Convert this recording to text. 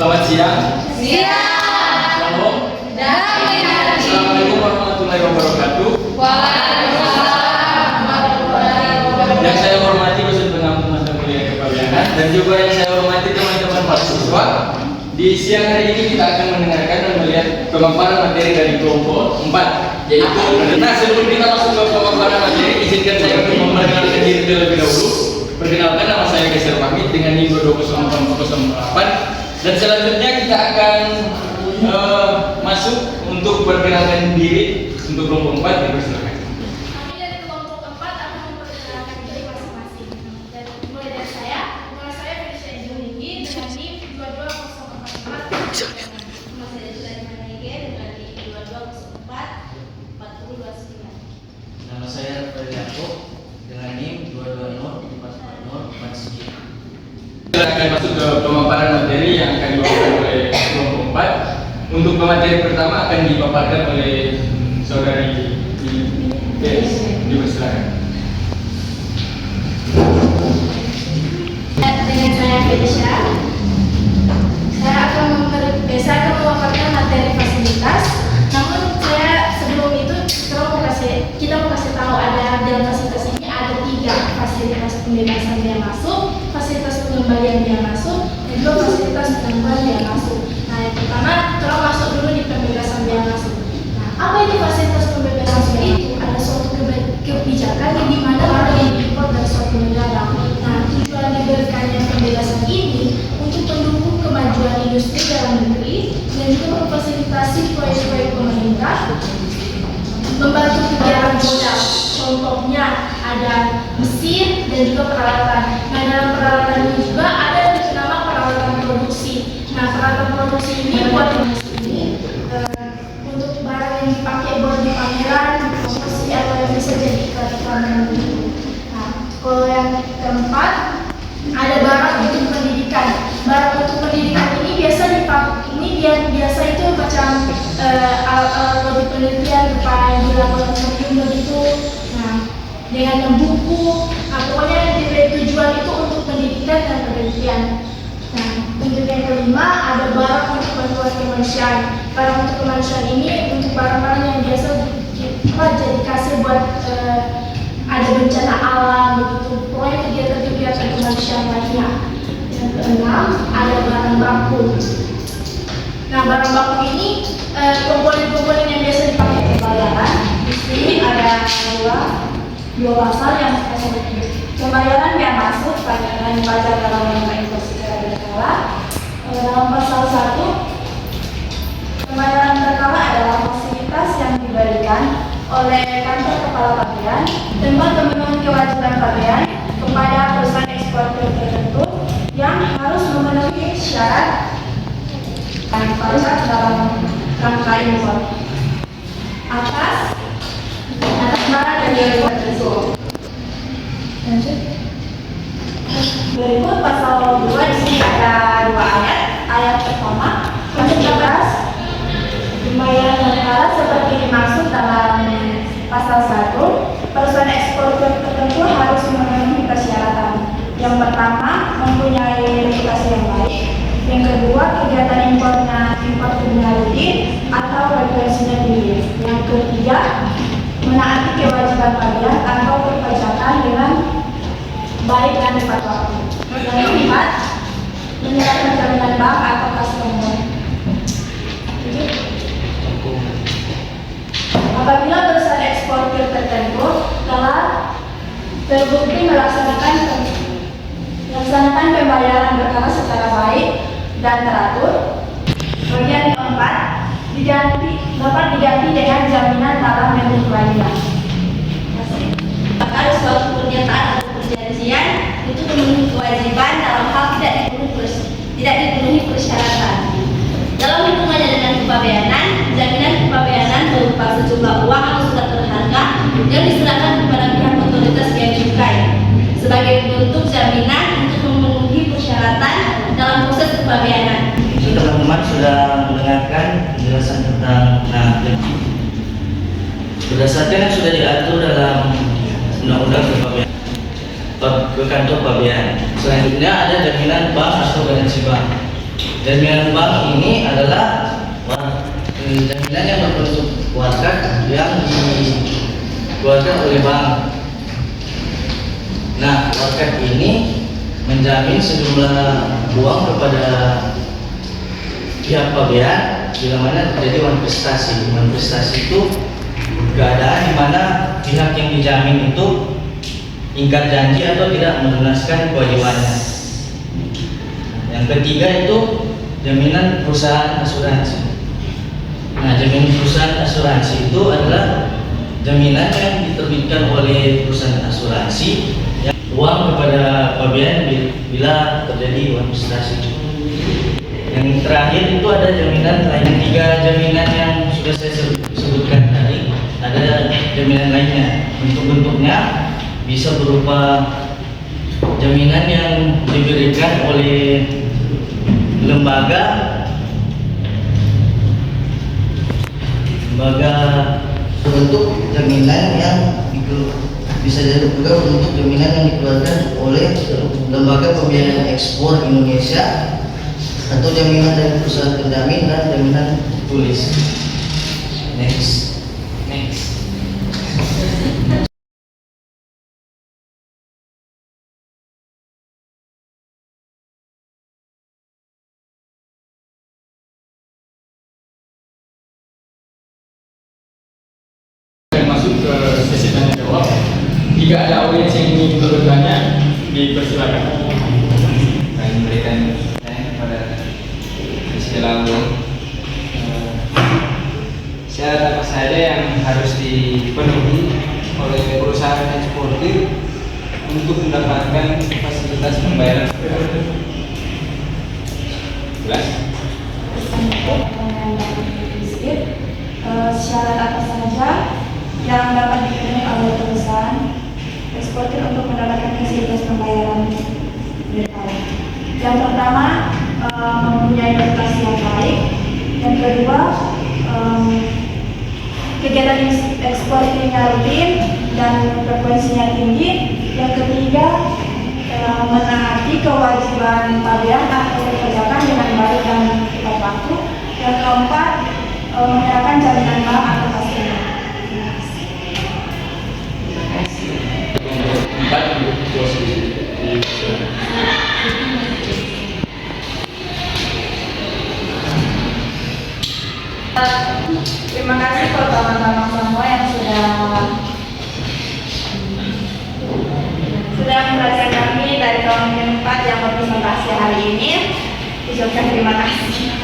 Selamat siang. Siang. Shalom. Damai hati. Assalamualaikum warahmatullahi wabarakatuh. Waalaikumsalam warahmatullahi wabarakatuh. Yang saya hormati Dosen Pengampu Mata Kuliah Kepabeanan dan juga yang saya hormati teman-teman mahasiswa. Di siang hari ini kita akan mendengarkan dan melihat pemaparan materi dari kelompok 4, yaitu. Nah, sebelum kita masuk ke pemaparan materi, izinkan saya untuk memperkenalkan diri terlebih dahulu. Perkenalkan, nama saya Geser Wahid dengan NIM 20408. Dan selanjutnya kita akan masuk untuk perkenalkan diri untuk kelompok 4. Dipersilakan. Kami dari kelompok 4 akan memperkenalkan diri masing-masing. Dan mulai dari saya Felicia Ijulinggi dengan NIM 22044. Nama saya Sulaiman Manege dengan NIM 2204 4029. Nama saya Ferianto dengan NIM 220444049. Kita akan masuk ke pemaparan materi yang akan dibawakan oleh kelompok 4. Untuk pemateri pertama akan dipaparkan oleh saudari Des. Dipersilakan. Dengan saya Felicia, saya akan memaparkan materi fasilitas. Namun sebelum itu kita mau kasih tahu ada dalam fasilitas ini ada 3 fasilitas pembebasan biaya masuk, fasilitas pengembalian biaya masuk, dan juga fasilitas penangguhan biaya masuk. Nah, yang pertama kita masuk dulu di pembebasan biaya masuk. Nah, apa itu fasilitas pembebasan biaya itu? Ada suatu kebijakan di mana barang yang diimpor dari suatu negara. Nah, tujuan diberikannya pembebasan ini untuk mendukung kemajuan industri dalam negeri dan juga memfasilitasi proyek-proyek pemerintah, membantu kegiatan modal. Contohnya ada mesin dan juga peralatan. Nah, dalam peralatan ini juga ada yang bernama peralatan produksi. Nah, peralatan produksi ini buat untuk barang yang dipakai buat di pameran, promosi atau yang bisa jadi iklan begitu. Nah, kalau yang keempat ada barang untuk pendidikan. Barang untuk pendidikan ini biasa biasa itu macam alat penelitian berupa di laboratorium begitu. Nah, dengan buku, pokoknya tujuan itu untuk pendidikan dan penelitian. Nah, untuk yang kelima ada barang untuk bantuan kemanusiaan. Barang untuk kemanusiaan ini untuk barang-barang yang biasa kita dikasih buat ada bencana alam begitu. Pokoknya kegiatan-kegiatan kemanusiaan lainnya. Yang keenam ada barang baku. Nah, barang baku ini komponen-komponen yang biasa dipakai pembayaran. Di sini ada dua pasal yang pembayaran biaya masuk dan pajak dalam rangka inflasi secara berkala. Dalam pasal 1, pembayaran berkala adalah fasilitas yang diberikan oleh kantor kepala pabean tempat memenuhi kewajiban pabean kepada perusahaan eksportir tertentu yang harus memenuhi syarat pajak dalam rangka impor atas barang dan jasa tersebut. Lanjut. Berikut pasal 2 di sini ada 2 ayat. Ayat pertama, fasilitas pembayaran berkala seperti dimaksud dalam pasal 1, perusahaan eksportir tertentu harus memenuhi persyaratan. Yang pertama, mempunyai reputasi yang baik. Yang kedua, kegiatan impor kriminal rutin atau regulasinya tinggi. Yang ketiga, menaati kewajiban pabean atau perpajakan dengan baik dan tepat waktu. Yang keempat, menyerahkan jaminan bank atau customer. Apabila perusahaan eksportir tertentu telah terbukti melaksanakan pembayaran berkala secara baik dan teratur, bagian keempat dapat diganti dengan jaminan dalam bentuk lainnya. Maka suatu pernyataan atau perjanjian itu memenuhi kewajiban dalam hal tidak dipenuhi persyaratan. Dalam hubungannya dengan kepabeanan, jaminan kepabeanan berupa sejumlah uang atau surat berharga yang diserahkan kepada pihak otoritas yang cukai sebagai bentuk jaminan untuk memenuhi persyaratan dalam proses kepabeanan. Teman-teman sudah mendengarkan penjelasan tentang berdasarkan yang sudah diatur dalam Undang-Undang ke kantor pabean. Selanjutnya ada jaminan bank atau garansi bank. Jaminan bank ini adalah jaminan yang berbentuk warkat yang dikeluarkan oleh bank. Nah, warkat ini menjamin sejumlah uang kepada pihak pabean bila mana terjadi manifestasi. Manifestasi itu keadaan di mana pihak yang dijamin itu ingkar janji atau tidak melunaskan kewajibannya. Yang ketiga itu jaminan perusahaan asuransi. Nah, jaminan perusahaan asuransi itu adalah jaminan yang diterbitkan oleh perusahaan asuransi yang uang kepada pabean bila terjadi manifestasi. Yang terakhir itu ada jaminan lain, 3 jaminan yang sudah saya sebutkan tadi. Ada jaminan lainnya, bentuk-bentuknya bisa berupa jaminan yang diberikan oleh lembaga bentuk jaminan yang bisa juga bentuk jaminan yang dikeluarkan oleh lembaga pembiayaan ekspor Indonesia atau jaminan dari perusahaan penjamin dan jaminan tulis. Next. Masuk ke sesi tanya jawab. Jika ada audiens yang ingin bertanya, dipersilakan. Kami memberikan pertanyaan kepada Priscilla Ulo. Syarat apa saja yang harus dipenuhi oleh perusahaan eksportir untuk mendapatkan fasilitas pembayaran? Jelas? Syarat apa saja yang dapat dipenuhi oleh perusahaan eksportir untuk mendapatkan fasilitas pembayaran berkala? Yang pertama, mempunyai reputasi yang baik. Yang kedua, kegiatan ekspornya rutin dan frekuensinya tinggi. Yang ketiga, menaati kewajiban pabean atau dikerjakan dengan baik dan tepat waktu. Yang keempat, menyerahkan jaminan bank atau hasilnya. Terima kasih buat teman-teman semua yang sudah memperhatikan kami dari tahun ke-4 yang berpresentasi hari ini. Ucapkan terima kasih.